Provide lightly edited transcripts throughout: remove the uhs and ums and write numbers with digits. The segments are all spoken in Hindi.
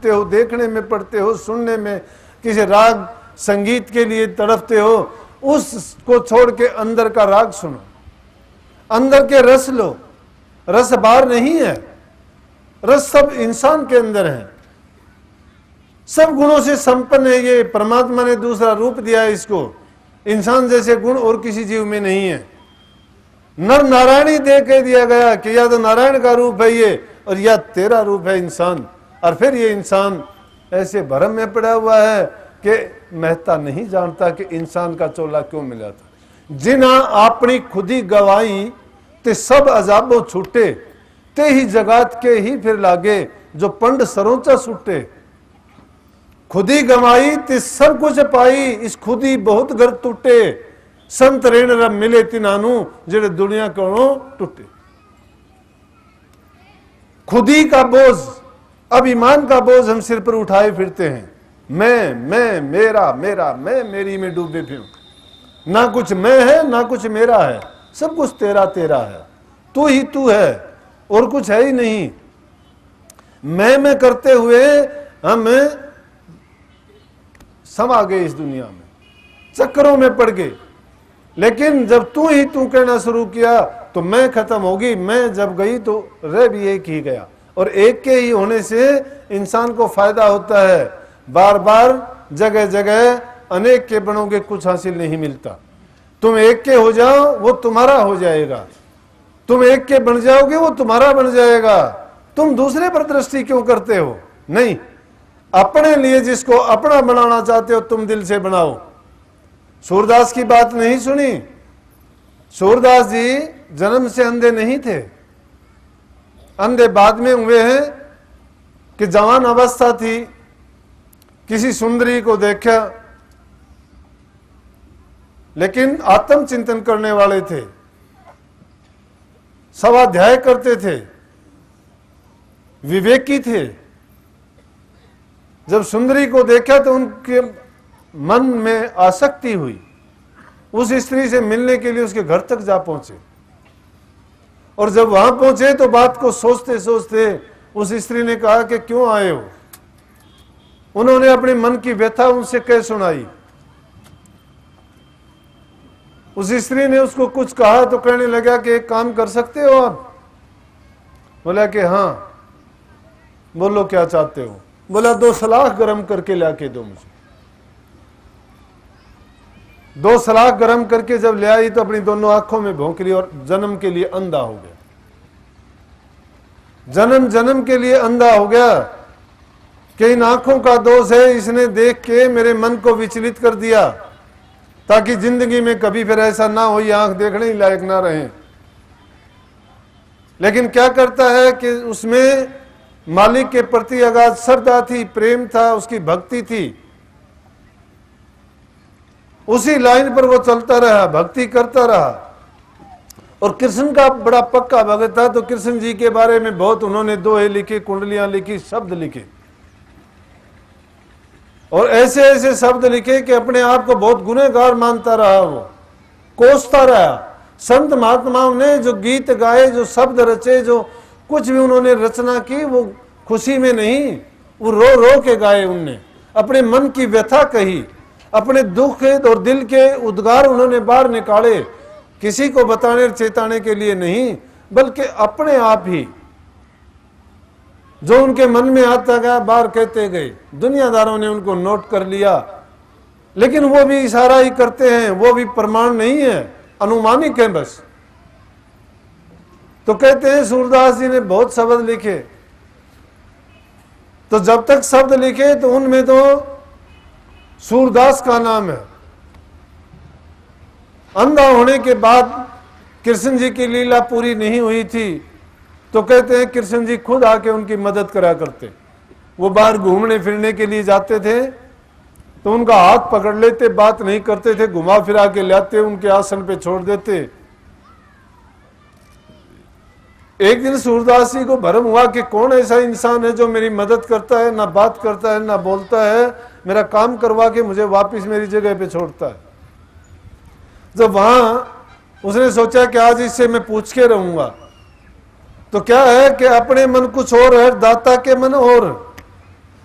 सुनते हो, देखने में पढ़ते हो, सुनने में, किसी राग संगीत के लिए तड़पते हो, उसको छोड़ के अंदर का राग सुनो, अंदर के रस लो। रस बाहर नहीं है, रस सब इंसान के अंदर है, सब गुणों से संपन्न है। ये परमात्मा ने दूसरा रूप दिया है इसको। इंसान जैसे गुण और किसी जीव में नहीं है। नर नारायणी दे के दिया गया कि या तो नारायण का रूप है ये और या तेरा रूप है इंसान। और फिर ये इंसान ऐसे भरम में पड़ा हुआ है कि महता नहीं जानता कि इंसान का चोला क्यों मिला था। जिन्हा अपनी खुदी गवाई ते सब अजाबो छूटे, ते ही जगात के ही फिर लागे जो पंड सरोचा छूटे। खुदी गवाई ते सब कुछ पाई, इस खुदी बहुत घर टूटे। संत रेण रब मिले तिनानू जेड़े दुनिया कोलों टूटे। खुदी का बोझ, अभिमान का बोझ हम सिर पर उठाए फिरते हैं। मैं मेरा मेरा मैं मेरी में डूबे फिरूं। ना कुछ मैं है ना कुछ मेरा है, सब कुछ तेरा तेरा है। तू ही तू है और कुछ है ही नहीं। मैं करते हुए हम समा गए इस दुनिया में, चक्करों में पड़ गए। लेकिन जब तू ही तू कहना शुरू किया तो मैं खत्म होगी। मैं जब गई तो रह भी एक ही गया। और एक के ही होने से इंसान को फायदा होता है। बार बार जगह जगह अनेक के बनोगे, कुछ हासिल नहीं मिलता। तुम एक के हो जाओ वो तुम्हारा हो जाएगा, तुम एक के बन जाओगे वो तुम्हारा बन जाएगा। तुम दूसरे पर दृष्टि क्यों करते हो? नहीं, अपने लिए जिसको अपना बनाना चाहते हो तुम दिल से बनाओ। सूरदास की बात नहीं सुनी? सूरदास जी जन्म से अंधे नहीं थे, अंधे बाद में हुए हैं कि जवान अवस्था थी, किसी सुंदरी को देखा, लेकिन आत्म चिंतन करने वाले थे, स्वाध्याय करते थे, विवेकी थे। जब सुंदरी को देखा तो उनके मन में आसक्ति हुई, उस स्त्री से मिलने के लिए उसके घर तक जा पहुंचे। और जब वहां पहुंचे तो बात को सोचते सोचते उस स्त्री ने कहा कि क्यों आए हो? उन्होंने अपने मन की व्यथा उनसे कह सुनाई। उस स्त्री ने उसको कुछ कहा तो कहने लगा कि एक काम कर सकते हो आप? बोला कि हाँ। बोलो क्या चाहते हो? बोला 2 सलाख गर्म करके लाके दो मुझे। 2 सलाख गर्म करके जब ले आई तो अपनी दोनों आंखों में भोंक ली और जन्म के लिए अंधा हो गया। जन्म के लिए अंधा हो गया कि इन आंखों का दोष है, इसने देख के मेरे मन को विचलित कर दिया, ताकि जिंदगी में कभी फिर ऐसा ना हो, ये आंख देखने ही लायक ना रहे। लेकिन क्या करता है कि उसमें मालिक के प्रति अगाध श्रद्धा थी, प्रेम था, उसकी भक्ति थी। उसी लाइन पर वो चलता रहा, भक्ति करता रहा। और कृष्ण का बड़ा पक्का भगत था, तो कृष्ण जी के बारे में बहुत उन्होंने दोहे लिखे, कुंडलियां लिखी, शब्द लिखे। और ऐसे ऐसे शब्द लिखे कि अपने आप को बहुत गुनहगार मानता रहा, वो कोसता रहा। संत महात्माओं ने जो गीत गाए, जो शब्द रचे, जो कुछ भी उन्होंने रचना की, वो खुशी में नहीं, वो रो रो के गाए। उनने अपने मन की व्यथा कही, अपने दुख और दिल के उद्गार उन्होंने बाहर निकाले, किसी को बताने चेताने के लिए नहीं, बल्कि अपने आप ही जो उनके मन में आता गया बाहर कहते गए। दुनियादारों ने उनको नोट कर लिया, लेकिन वो भी इशारा ही करते हैं, वो भी प्रमाण नहीं है, अनुमानिक है बस। तो कहते हैं सूरदास जी ने बहुत शब्द लिखे, तो जब तक शब्द लिखे तो उनमें तो सूरदास का नाम है। अंधा होने के बाद कृष्ण जी की लीला पूरी नहीं हुई थी, तो कहते हैं कृष्ण जी खुद आके उनकी मदद करा करते। वो बाहर घूमने फिरने के लिए जाते थे तो उनका हाथ पकड़ लेते, बात नहीं करते थे, घुमा फिरा के लाते, उनके आसन पे छोड़ देते। एक दिन सूरदास जी को भ्रम हुआ कि कौन ऐसा इंसान है जो मेरी मदद करता है, ना बात करता है ना बोलता है, मेरा काम करवा के मुझे वापस मेरी जगह पे छोड़ता है। जब वहां उसने सोचा कि आज इससे मैं पूछ के रहूंगा, तो क्या है कि अपने मन कुछ और है, दाता के मन और।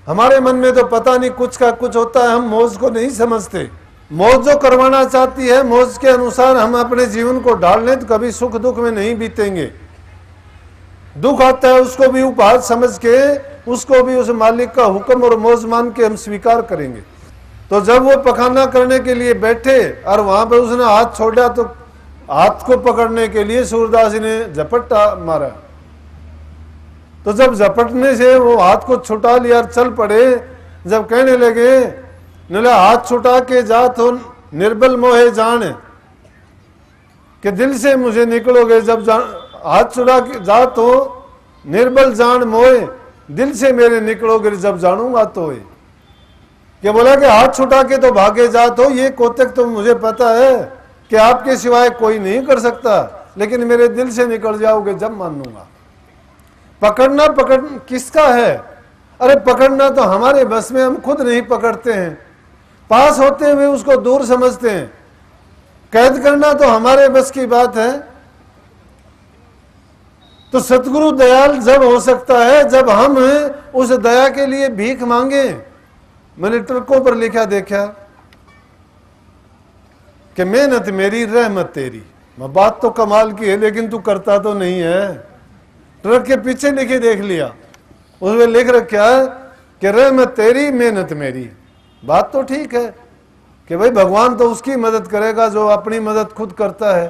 हमारे मन में तो पता नहीं कुछ का कुछ होता है, हम मौज को नहीं समझते। मौज जो करवाना चाहती है, मौज के अनुसार हम अपने जीवन को ढाल लें तो कभी सुख दुख में नहीं बीतेंगे। दुख आता है उसको भी उपहार समझ के, उसको भी उस मालिक का हुक्म और मौज मान के हम स्वीकार करेंगे। तो जब वो पखाना करने के लिए बैठे और वहां पर उसने हाथ छोड़ा तो हाथ को पकड़ने के लिए सूरदास जी ने झपट्टा मारा। तो जब झपटने से वो हाथ को छुटा लिया और चल पड़े, जब कहने लगे नला हाथ छुटा के जा तो निर्बल मोहे जान, कि दिल से मुझे निकलोगे जब हाथ छुटा के जा तो निर्बल जान मोहे, दिल से मेरे निकलोगे जब जानूंगा तो। क्या बोला कि हाथ छुटा के तो भागे जा, तो ये कोतक तो मुझे पता है कि आपके सिवाय कोई नहीं कर सकता, लेकिन मेरे दिल से निकल जाओगे जब मान लूंगा। पकड़ना किसका है? अरे पकड़ना तो हमारे बस में, हम खुद नहीं पकड़ते हैं। पास होते हुए उसको दूर समझते हैं। कैद करना तो हमारे बस की बात है। तो सतगुरु दयाल जब हो सकता है जब हम उस दया के लिए भीख मांगे। मैंने ट्रकों पर लिखा देखा कि मेहनत मेरी रहमत तेरी। बात तो कमाल की है लेकिन तू करता तो नहीं है। ट्रक के पीछे लिखे देख लिया, उसमें लिख रखा है कि रहमत तेरी मेहनत मेरी। बात तो ठीक है कि भाई भगवान तो उसकी मदद करेगा जो अपनी मदद खुद करता है।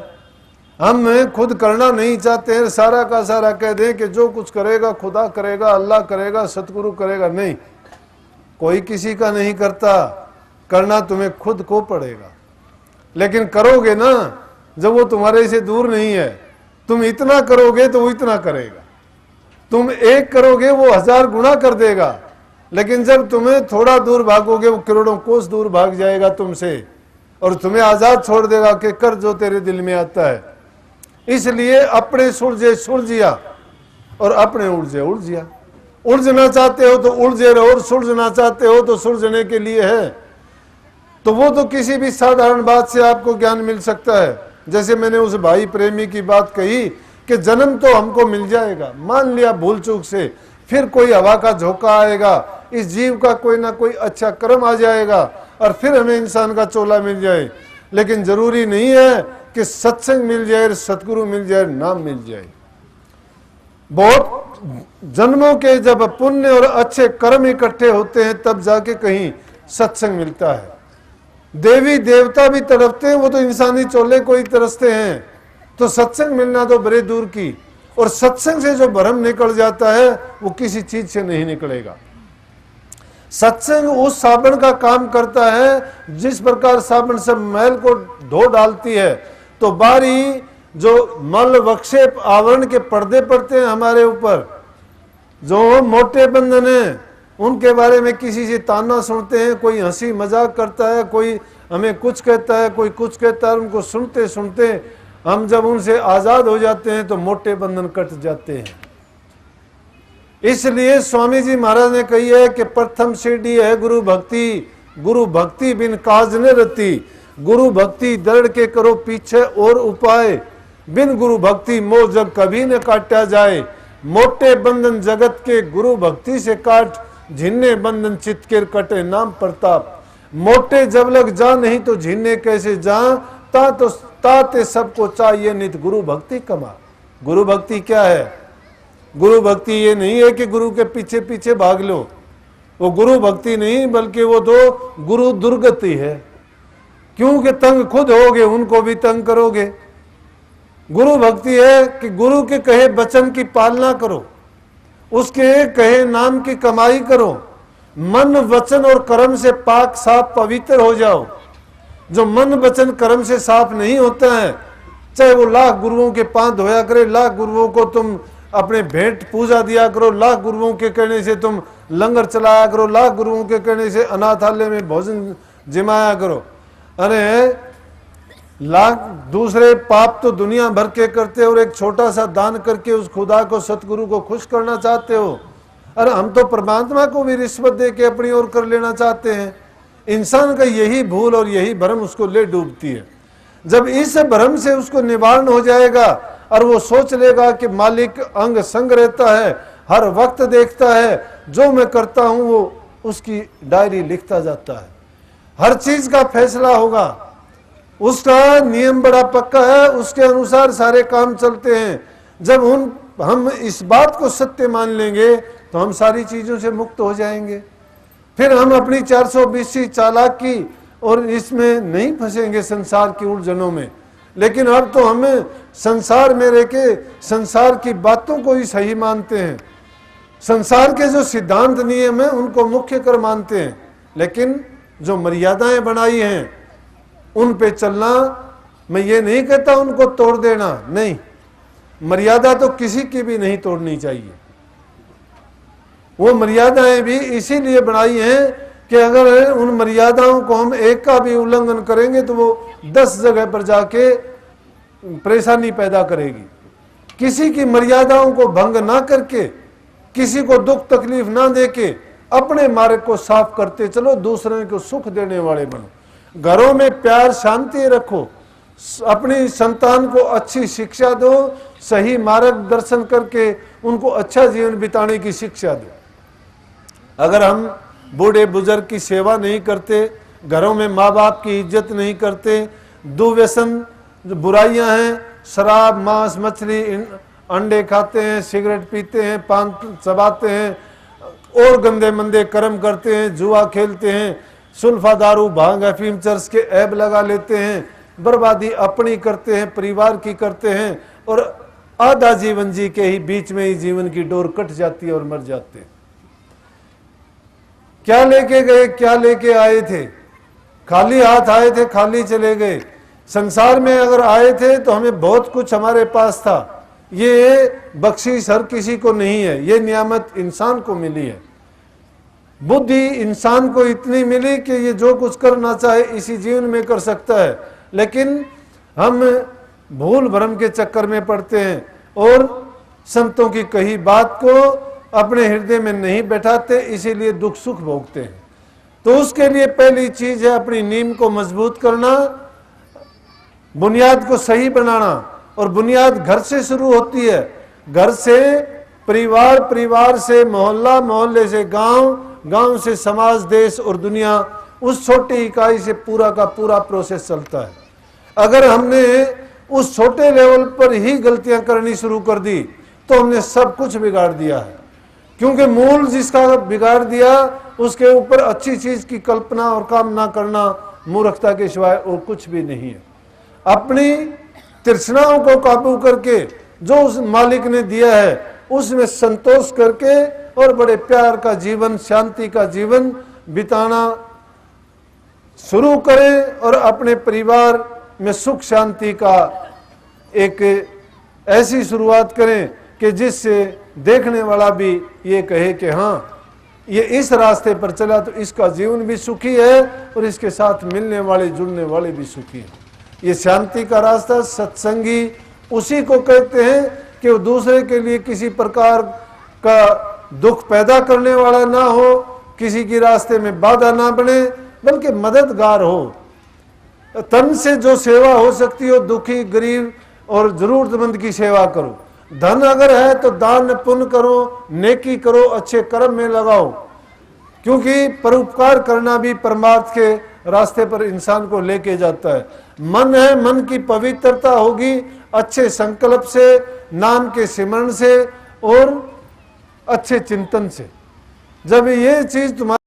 हम खुद करना नहीं चाहते हैं, सारा का सारा कह दें कि जो कुछ करेगा खुदा करेगा, अल्लाह करेगा, सतगुरु करेगा। नहीं, कोई किसी का नहीं करता, करना तुम्हें खुद को पड़ेगा। लेकिन करोगे ना जब वो तुम्हारे से दूर नहीं है। तुम इतना करोगे तो वो इतना करेगा, तुम एक करोगे वो 1000 गुना कर देगा। लेकिन जब तुम्हें थोड़ा दूर भागोगे वो करोड़ों कोस दूर भाग जाएगा तुमसे और तुम्हें आजाद छोड़ देगा कि कर जो तेरे दिल में आता है। इसलिए अपने सुलझे सुलझिया और अपने उलझे उलझिया। उलझना चाहते हो तो उलझे रहो और सुलझना चाहते हो तो सुलझने के लिए है। तो वो तो किसी भी साधारण बात से आपको ज्ञान मिल सकता है। जैसे मैंने उस भाई प्रेमी की बात कही कि जन्म तो हमको मिल जाएगा, मान लिया भूल चूक से, फिर कोई हवा का झोंका आएगा, इस जीव का कोई ना कोई अच्छा कर्म आ जाएगा और फिर हमें इंसान का चोला मिल जाए। लेकिन जरूरी नहीं है कि सत्संग मिल जाए, सतगुरु मिल जाए, नाम मिल जाए। बहुत जन्मों के जब पुण्य और अच्छे कर्म इकट्ठे होते हैं तब जाके कहीं सत्संग मिलता है। देवी देवता भी तरफते हैं, वो तो इंसानी चोले को ही तरसते हैं। तो सत्संग मिलना तो बड़े दूर की। और सत्संग से जो भ्रम निकल जाता है वो किसी चीज से नहीं निकलेगा। सत्संग उस साबुन का काम करता है जिस प्रकार साबुन सब मैल को धो डालती है। तो बारी जो मल वक्षेप आवरण के पर्दे पड़ते हैं हमारे ऊपर, जो मोटे बंधन है, उनके बारे में किसी से ताना सुनते हैं, कोई हंसी मजाक करता है, कोई हमें कुछ कहता है, कोई कुछ कहता है। उनको सुनते सुनते हम जब उनसे आजाद हो जाते हैं तो मोटे बंधन कट जाते हैं। इसलिए स्वामी जी महाराज ने कही है कि प्रथम सीढ़ी है गुरु भक्ति, गुरु भक्ति बिन काज न रती। गुरु भक्ति दृढ़ के करो पीछे और उपाय, बिन गुरु भक्ति मोह जब कभी न काटा जाए। मोटे बंधन जगत के गुरु भक्ति से काट, झिन्ने बंधन चित के कटे नाम प्रताप। मोटे जब लग जा नहीं तो झिन्ने कैसे जा, ता तो ताते सबको चाहिए नित गुरु भक्ति कमा। गुरु भक्ति क्या है? गुरु भक्ति ये नहीं है कि गुरु के पीछे पीछे भाग लो, वो गुरु भक्ति नहीं, बल्कि वो तो गुरु दुर्गति है। क्योंकि तंग खुद होगे उनको भी तंग करोगे। गुरु भक्ति है कि गुरु के कहे वचन की पालना करो, उसके कहे नाम की कमाई करो, मन वचन और कर्म से पाक साफ पवित्र हो जाओ। जो मन वचन कर्म से साफ नहीं होता है, चाहे वो लाख गुरुओं के पांव धोया करे, लाख गुरुओं को तुम अपने भेंट पूजा दिया करो, लाख गुरुओं के कहने से तुम लंगर चलाया करो, लाख गुरुओं के कहने से अनाथालय में भोजन जिमाया करो, अरे लाख दूसरे पाप तो दुनिया भर के करते हो और एक छोटा सा दान करके उस खुदा को सतगुरु को खुश करना चाहते हो। अरे हम तो परमात्मा को भी रिश्वत दे के अपनी ओर कर लेना चाहते हैं। इंसान का यही भूल और यही भ्रम उसको ले डूबती है। जब इस भ्रम से उसको निवारण हो जाएगा और वो सोच लेगा कि मालिक अंग संग रहता है, हर वक्त देखता है, जो मैं करता हूं वो उसकी डायरी लिखता जाता है। हर चीज का फैसला होगा, उसका नियम बड़ा पक्का है, उसके अनुसार सारे काम चलते हैं। जब हम इस बात को सत्य मान लेंगे तो हम सारी चीजों से मुक्त हो जाएंगे। फिर हम अपनी 420 चालाकी और इसमें नहीं फंसेंगे संसार की उलझनों में। लेकिन अब तो हमें संसार में रह के संसार की बातों को ही सही मानते हैं, संसार के जो सिद्धांत नियम है उनको मुख्य कर मानते हैं, लेकिन जो मर्यादाएं बनाई हैं उन पे चलना, मैं ये नहीं कहता उनको तोड़ देना, नहीं, मर्यादा तो किसी की भी नहीं तोड़नी चाहिए। वो मर्यादाएं भी इसीलिए बनाई हैं कि अगर उन मर्यादाओं को हम एक का भी उल्लंघन करेंगे तो वो 10 जगह पर जाके परेशानी पैदा करेगी। किसी की मर्यादाओं को भंग ना करके, किसी को दुख तकलीफ ना देके अपने मार्ग को साफ करते चलो, दूसरे को सुख देने वाले बनो। घरों में प्यार शांति रखो, अपनी संतान को अच्छी शिक्षा दो, सही मार्गदर्शन करके उनको अच्छा जीवन बिताने की शिक्षा दो। अगर हम बूढ़े बुजुर्ग की सेवा नहीं करते, घरों में माँ बाप की इज्जत नहीं करते, दुर्व्यसन जो बुराइयां हैं, शराब मांस मछली अंडे खाते हैं, सिगरेट पीते हैं, पान चबाते हैं और गंदे मंदे कर्म करते हैं, जुआ खेलते हैं, सुल्फा दारू भांग अफीम चर्च के ऐब लगा लेते हैं, बर्बादी अपनी करते हैं, परिवार की करते हैं और आधा जीवन जी के ही बीच में ही जीवन की डोर कट जाती है और मर जाते हैं। क्या लेके गए, क्या लेके आए थे? खाली हाथ आए थे, खाली चले गए। संसार में अगर आए थे तो हमें बहुत कुछ हमारे पास था, ये बख्शीश हर किसी को नहीं है, ये नियामत इंसान को मिली है। बुद्धि इंसान को इतनी मिली कि ये जो कुछ करना चाहे इसी जीवन में कर सकता है, लेकिन हम भूल भ्रम के चक्कर में पड़ते हैं और संतों की कही बात को अपने हृदय में नहीं बैठाते, इसीलिए दुख सुख भोगते हैं। तो उसके लिए पहली चीज है अपनी नींव को मजबूत करना, बुनियाद को सही बनाना, और बुनियाद घर से शुरू होती है। घर से परिवार, परिवार से मोहल्ला, मोहल्ले से गांव, गांव से समाज, देश और दुनिया, उस छोटी इकाई से पूरा का पूरा प्रोसेस चलता है। अगर हमने उस छोटे लेवल पर ही गलतियां करनी शुरू कर दी तो हमने सब कुछ बिगाड़ दिया है, क्योंकि मूल जिसका बिगाड़ दिया उसके ऊपर अच्छी चीज की कल्पना और कामना करना मूर्खता के सिवाय और कुछ भी नहीं है। अपनी तृष्णाओं को काबू करके जो उस मालिक ने दिया है उसमें संतोष करके और बड़े प्यार का जीवन, शांति का जीवन बिताना शुरू करें और अपने परिवार में सुख शांति का एक ऐसी शुरुआत करें कि जिससे देखने वाला भी ये कहे कि हाँ, ये इस रास्ते पर चला तो इसका जीवन भी सुखी है और इसके साथ मिलने वाले जुड़ने वाले भी सुखी हैं। ये शांति का रास्ता, सत्संगी उसी को कहते हैं कि वो दूसरे के लिए किसी प्रकार का दुख पैदा करने वाला ना हो, किसी की रास्ते में बाधा ना बने, बल्कि मददगार हो। तन से जो सेवा हो सकती हो, दुखी गरीब और जरूरतमंद की सेवा करो। धन अगर है तो दान पुण्य करो, नेकी करो, अच्छे कर्म में लगाओ, क्योंकि परोपकार करना भी परमार्थ के रास्ते पर इंसान को लेके जाता है। मन है, मन की पवित्रता होगी अच्छे संकल्प से, नाम के सिमरण से और अच्छे चिंतन से। जब ये चीज तुम्हारे